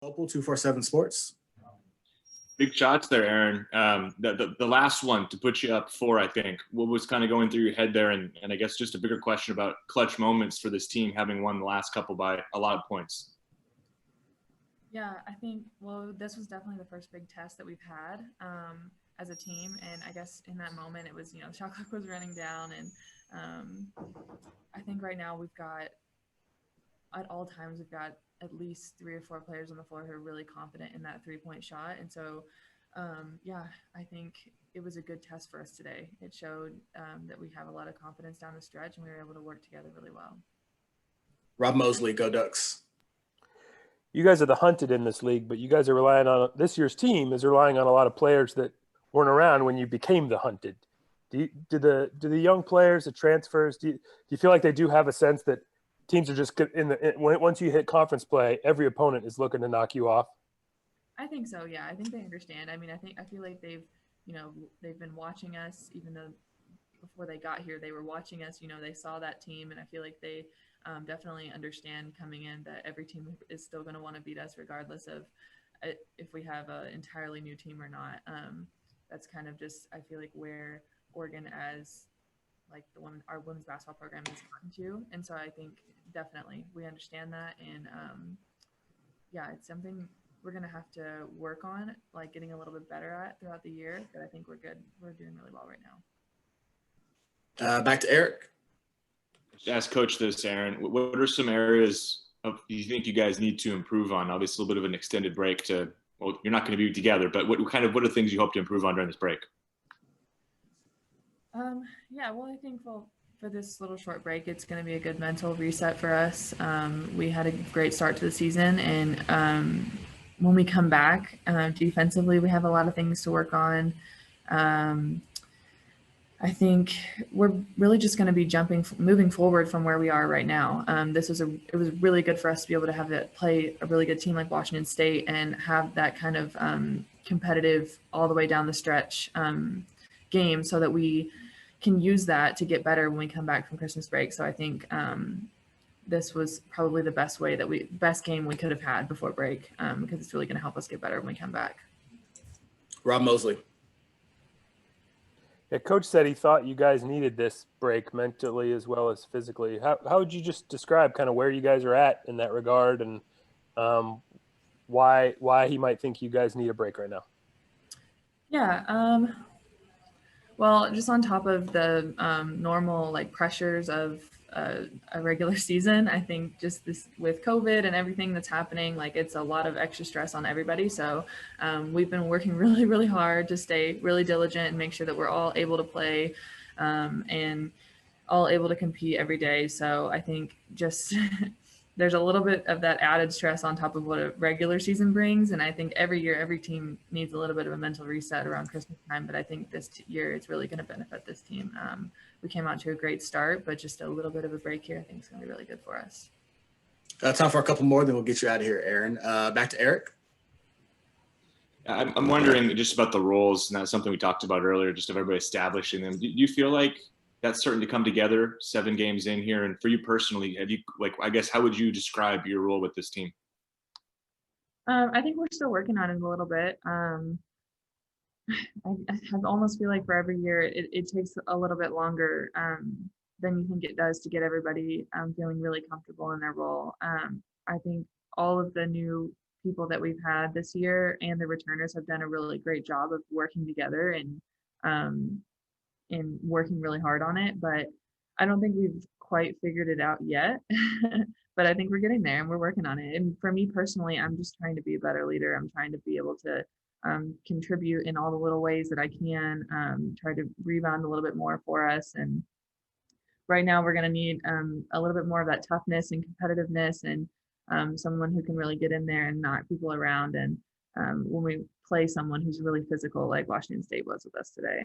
Local 247 Sports. Big shots there, Erin. The last one to put you up 4, I think. What was kind of going through your head there? And I guess just a bigger question about clutch moments for this team, having won the last couple by a lot of points. Yeah, I think, well, this was definitely the first big test that we've had as a team. And I guess in that moment, it was, the shot clock was running down. And I think right now we've got, at all times, we've got at least 3 or 4 players on the floor who are really confident in that 3-point shot. And so, I think it was a good test for us today. It showed that we have a lot of confidence down the stretch, and we were able to work together really well. Rob Mosley, go Ducks. You guys are the hunted in this league, but you guys are relying on, this year's team is relying on a lot of players that weren't around when you became the hunted. Do the young players, the transfers, do you feel like they do have a sense that teams are just once you hit conference play, every opponent is looking to knock you off? I think so. Yeah, I think they understand. I mean, I feel like they've been watching us, even though before they got here, they were watching us. They saw that team, and I feel like they definitely understand coming in that every team is still going to want to beat us, regardless of if we have an entirely new team or not. That's kind of just, I feel like, where Oregon as like our women's basketball program has gotten to. And so I think definitely we understand that. And it's something we're going to have to work on, like getting a little bit better at throughout the year. But I think we're good. We're doing really well right now. Back to Eric. Just ask Coach this, Erin. What are some areas you think you guys need to improve on? Obviously, a little bit of an extended break you're not going to be together, but what are things you hope to improve on during this break? I think for this little short break, it's going to be a good mental reset for us. We had a great start to the season, and when we come back defensively, we have a lot of things to work on. I think we're really just going to be moving forward from where we are right now. It was really good for us to be able to have it play a really good team like Washington State and have that kind of competitive all the way down the stretch game, so that we can use that to get better when we come back from Christmas break. So I think this was probably the best game we could have had before break, because it's really going to help us get better when we come back. Rob Mosley. Yeah, Coach said he thought you guys needed this break mentally as well as physically. How would you just describe kind of where you guys are at in that regard, and why he might think you guys need a break right now? Yeah. Well, just on top of the normal pressures of a regular season, I think just this with COVID and everything that's happening, it's a lot of extra stress on everybody. So we've been working really, really hard to stay really diligent and make sure that we're all able to play and all able to compete every day. So I think just there's a little bit of that added stress on top of what a regular season brings. And I think every year, every team needs a little bit of a mental reset around Christmas time. But I think this year it's really going to benefit this team. We came out to a great start, but just a little bit of a break here, I think is going to be really good for us. Time for a couple more, then we'll get you out of here, Erin. Back to Eric. I'm wondering just about the roles, and that's something we talked about earlier, just of everybody establishing them. Do you feel like that's starting to come together 7 games in here? And for you personally, have you, I guess, how would you describe your role with this team? I think we're still working on it a little bit. I almost feel like for every year, it takes a little bit longer than you think it does to get everybody feeling really comfortable in their role. I think all of the new people that we've had this year and the returners have done a really great job of working together and working really hard on it, but I don't think we've quite figured it out yet. But I think we're getting there and we're working on it. And for me personally, I'm just trying to be a better leader. I'm trying to be able to contribute in all the little ways that I can, try to rebound a little bit more for us. And right now we're going to need a little bit more of that toughness and competitiveness, and someone who can really get in there and knock people around. And when we play someone who's really physical, like Washington State was with us today.